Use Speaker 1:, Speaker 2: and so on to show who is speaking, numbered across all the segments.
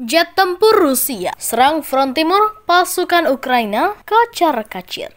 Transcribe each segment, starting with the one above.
Speaker 1: Jet tempur Rusia serang front timur pasukan Ukraina kocar-kacir.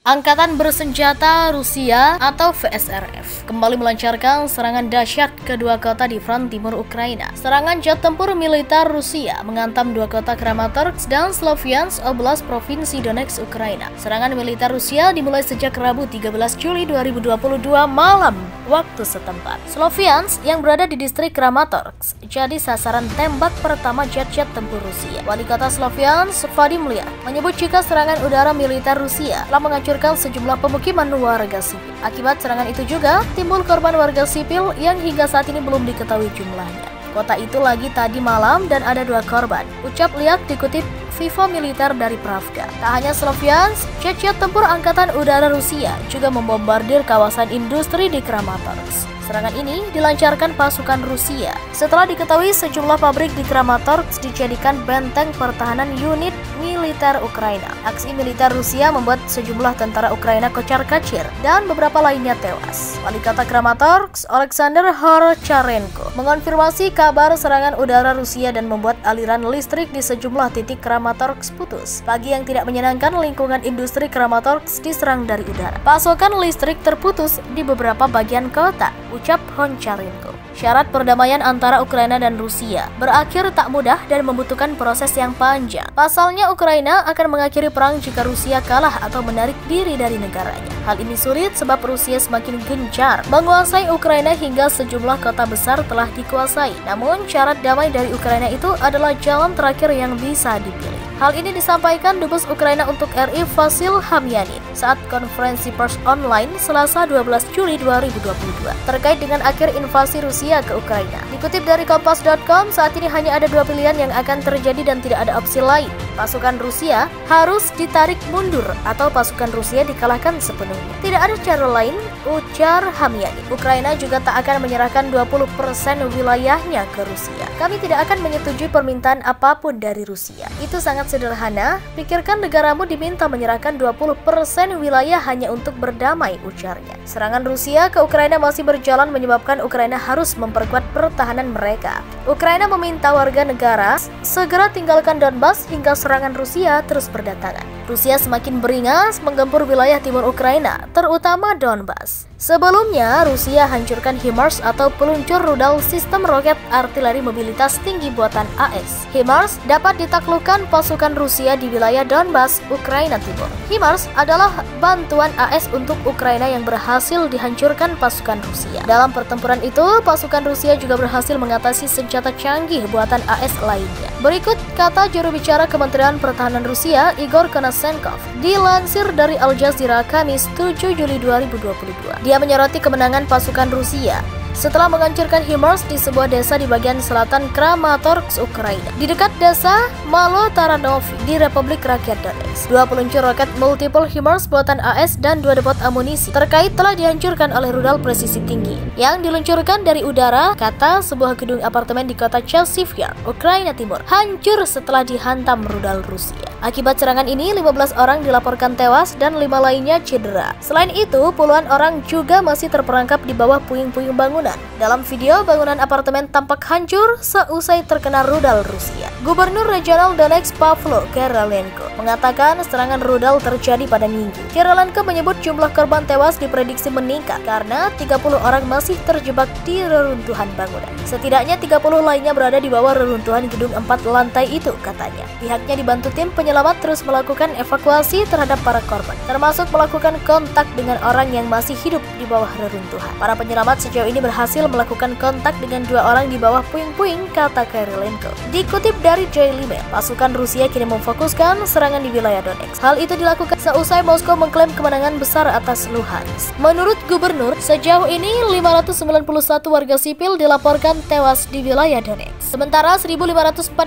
Speaker 1: Angkatan Bersenjata Rusia atau VSRF kembali melancarkan serangan dahsyat ke dua kota di front timur Ukraina. Serangan jet tempur militer Rusia menghantam dua kota Kramatorsk dan Sloviansk Oblast Provinsi Donetsk, Ukraina. Serangan militer Rusia dimulai sejak Rabu 13 Juli 2022 malam waktu setempat. Sloviansk yang berada di distrik Kramatorsk jadi sasaran tembak pertama jet-jet tempur Rusia. Wali kota Sloviansk, Vadim Lyakh, menyebut jika serangan udara militer Rusia telah menghancurkan sejumlah pemukiman warga sipil. Akibat serangan itu juga timbul korban warga sipil yang hingga saat ini belum diketahui jumlahnya. Kota itu lagi tadi malam dan ada 2 korban, ucap Lyakh dikutip Viva militer dari Pravda. Tak hanya Sloviansk, jet-jet tempur angkatan udara Rusia juga membombardir kawasan industri di Kramatorsk. Serangan ini dilancarkan pasukan Rusia setelah diketahui sejumlah pabrik di Kramatorsk dijadikan benteng pertahanan unit militer Ukraina. Aksi militer Rusia membuat sejumlah tentara Ukraina kocar-kacir dan beberapa lainnya tewas. Wali kota Kramatorsk, Alexander Horcharenko, mengonfirmasi kabar serangan udara Rusia dan membuat aliran listrik di sejumlah titik Kramatorsk putus. Bagi yang tidak menyenangkan, lingkungan industri Kramatorsk diserang dari udara. Pasokan listrik terputus di beberapa bagian kota, ucap Horcharenko. Syarat perdamaian antara Ukraina dan Rusia berakhir tak mudah dan membutuhkan proses yang panjang. Pasalnya, Ukraina akan mengakhiri perang jika Rusia kalah atau menarik diri dari negaranya. Hal ini sulit sebab Rusia semakin gencar menguasai Ukraina hingga sejumlah kota besar telah dikuasai. Namun, syarat damai dari Ukraina itu adalah jalan terakhir yang bisa dipilih. Hal ini disampaikan Dubes Ukraina untuk RI Vasil Hamyanin saat konferensi pers online Selasa 12 Juli 2022 terkait dengan akhir invasi Rusia ke Ukraina. Dikutip dari Kompas.com, saat ini hanya ada 2 pilihan yang akan terjadi dan tidak ada opsi lain. Pasukan Rusia harus ditarik mundur atau pasukan Rusia dikalahkan sepenuhnya. Tidak ada cara lain, ujar Hamyanin. Ukraina juga tak akan menyerahkan 20% wilayahnya ke Rusia. Kami tidak akan menyetujui permintaan apapun dari Rusia. Itu sangat sederhana, pikirkan negaramu diminta menyerahkan 20% wilayah hanya untuk berdamai, ujarnya. Serangan Rusia ke Ukraina masih berjalan menyebabkan Ukraina harus memperkuat pertahanan mereka. Ukraina meminta warga negara segera tinggalkan Donbas hingga serangan Rusia terus berdatangan. Rusia semakin beringas menggempur wilayah timur Ukraina, terutama Donbas. Sebelumnya, Rusia hancurkan HIMARS atau peluncur rudal sistem roket artileri mobilitas tinggi buatan AS. HIMARS dapat ditaklukkan pasukan Rusia di wilayah Donbas, Ukraina Timur. HIMARS adalah bantuan AS untuk Ukraina yang berhasil dihancurkan pasukan Rusia. Dalam pertempuran itu, pasukan Rusia juga berhasil mengatasi senjata canggih buatan AS lainnya. Berikut kata juru bicara Kementerian Pertahanan Rusia, Igor Konashenkov, dilansir dari Al Jazeera Kamis 7 Juli 2022. Dia menyoroti kemenangan pasukan Rusia setelah menghancurkan HIMARS di sebuah desa di bagian selatan Kramatorsk, Ukraina. Di dekat desa Malotaranovy di Republik Rakyat Donetsk, 2 peluncur roket multiple HIMARS buatan AS dan 2 depot amunisi terkait telah dihancurkan oleh rudal presisi tinggi yang diluncurkan dari udara, kata sebuah gedung apartemen di kota Chasiv Yar, Ukraina Timur, hancur setelah dihantam rudal Rusia. Akibat serangan ini, 15 orang dilaporkan tewas dan 5 lainnya cedera. Selain itu, puluhan orang juga masih terperangkap di bawah puing-puing bangunan. Dalam video, bangunan apartemen tampak hancur seusai terkena rudal Rusia. Gubernur Regional Donetsk Pavlo Kirilenko mengatakan serangan rudal terjadi pada Minggu. Kirilenko menyebut jumlah korban tewas diprediksi meningkat karena 30 orang masih terjebak di reruntuhan bangunan. Setidaknya 30 lainnya berada di bawah reruntuhan gedung 4 lantai itu, katanya. Pihaknya dibantu tim penyelamat terus melakukan evakuasi terhadap para korban, termasuk melakukan kontak dengan orang yang masih hidup di bawah reruntuhan. Para penyelamat sejauh ini berhasil melakukan kontak dengan 2 orang di bawah puing-puing, kata Kirilenko. Dikutip dari Daily Mail, pasukan Rusia kini memfokuskan serangan di wilayah Donetsk. Hal itu dilakukan seusai Moskow mengklaim kemenangan besar atas Luhansk. Menurut gubernur, sejauh ini 591 warga sipil dilaporkan tewas di wilayah Donetsk. Sementara 1.548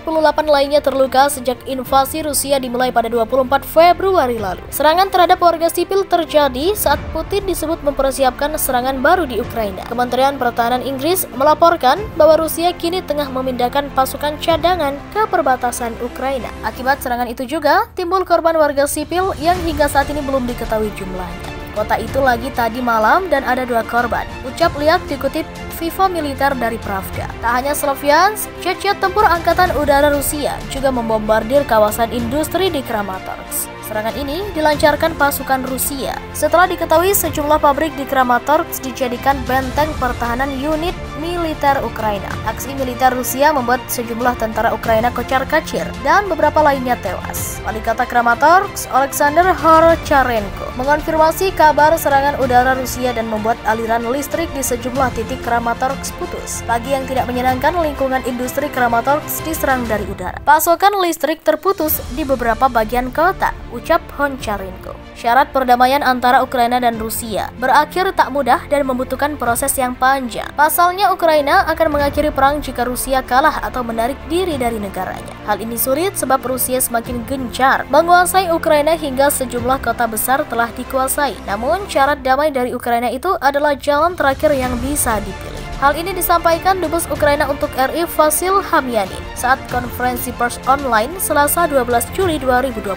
Speaker 1: lainnya terluka sejak invasi Rusia dimulai pada 24 Februari lalu. Serangan terhadap warga sipil terjadi saat Putin disebut mempersiapkan serangan baru di Ukraina. Kementerian Pertahanan Inggris melaporkan bahwa Rusia kini tengah memindahkan pasukan cadangan ke perbatasan Ukraina. Akibat serangan itu juga, timbul korban warga sipil yang hingga saat ini belum diketahui jumlahnya. Kota itu lagi tadi malam dan ada 2 korban, ucap Liak dikutip Viva Militer dari Pravda. Tak hanya Sloviansk, jet tempur Angkatan Udara Rusia juga membombardir kawasan industri di Kramatorsk. Serangan ini dilancarkan pasukan Rusia setelah diketahui sejumlah pabrik di Kramatorsk dijadikan benteng pertahanan unit militer Ukraina. Aksi militer Rusia membuat sejumlah tentara Ukraina kocar-kacir dan beberapa lainnya tewas. Wali kota Kramatorsk, Alexander Horcharenko, mengonfirmasi kabar serangan udara Rusia dan membuat aliran listrik di sejumlah titik Kramatorsk putus. Bagi yang tidak menyenangkan, lingkungan industri Kramatorsk diserang dari udara. Pasokan listrik terputus di beberapa bagian kota, ucap Honcharenko. Syarat perdamaian antara Ukraina dan Rusia berakhir tak mudah dan membutuhkan proses yang panjang. Pasalnya, Ukraina akan mengakhiri perang jika Rusia kalah atau menarik diri dari negaranya. Hal ini sulit sebab Rusia semakin gencar menguasai Ukraina hingga sejumlah kota besar telah dikuasai. Namun, syarat damai dari Ukraina itu adalah jalan terakhir yang bisa dipilih. Hal ini disampaikan Dubes Ukraina untuk RI Vasil Hamyanin saat konferensi pers online Selasa 12 Juli 2022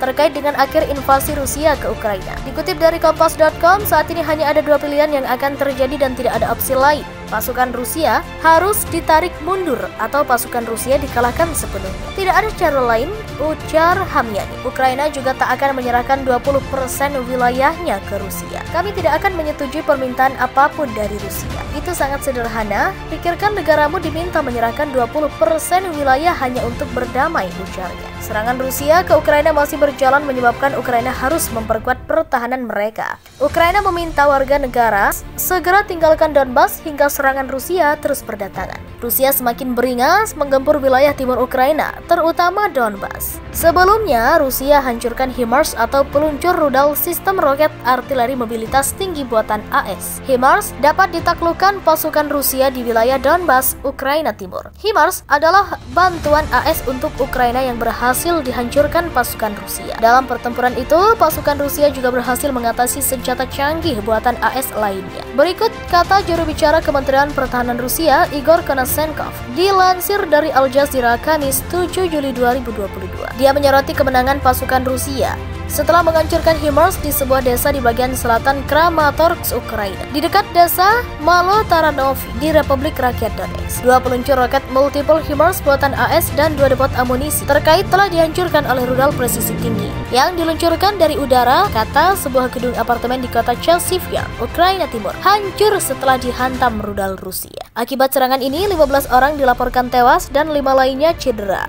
Speaker 1: terkait dengan akhir invasi Rusia ke Ukraina. Dikutip dari Kompas.com, saat ini hanya ada 2 pilihan yang akan terjadi dan tidak ada opsi lain. Pasukan Rusia harus ditarik mundur atau pasukan Rusia dikalahkan sepenuhnya. Tidak ada cara lain, ujar Hamyanin. Ukraina juga tak akan menyerahkan 20% wilayahnya ke Rusia. Kami tidak akan menyetujui permintaan apapun dari Rusia. Itu sangat sederhana. Pikirkan negaramu diminta menyerahkan 20% wilayah hanya untuk berdamai, ujarnya. Serangan Rusia ke Ukraina masih berjalan menyebabkan Ukraina harus memperkuat pertahanan mereka. Ukraina meminta warga negara segera tinggalkan Donbas hingga serangan Rusia terus berdatangan. Rusia semakin beringas menggempur wilayah timur Ukraina, terutama Donbas. Sebelumnya, Rusia hancurkan HIMARS atau peluncur rudal sistem roket artileri mobilitas tinggi buatan AS. HIMARS dapat ditaklukkan pasukan Rusia di wilayah Donbas, Ukraina Timur. HIMARS adalah bantuan AS untuk Ukraina yang berhasil dihancurkan pasukan Rusia. Dalam pertempuran itu, pasukan Rusia juga berhasil mengatasi senjata canggih buatan AS lainnya. Berikut kata juru bicara Kementerian Pertahanan Rusia, Igor Konasenkov, dilansir dari Al Jazeera Kamis 7 Juli 2022. Dia menyoroti kemenangan pasukan Rusia setelah menghancurkan HIMARS di sebuah desa di bagian selatan Kramatorsk, Ukraina, di dekat desa Malotaranov di Republik Rakyat Donetsk. 2 peluncur roket multiple HIMARS buatan AS dan 2 depot amunisi terkait telah dihancurkan oleh rudal presisi tinggi yang diluncurkan dari udara, kata sebuah gedung apartemen di kota Chasiv Yar, Ukraina Timur, hancur setelah dihantam rudal Rusia. Akibat serangan ini, 15 orang dilaporkan tewas dan 5 lainnya cedera.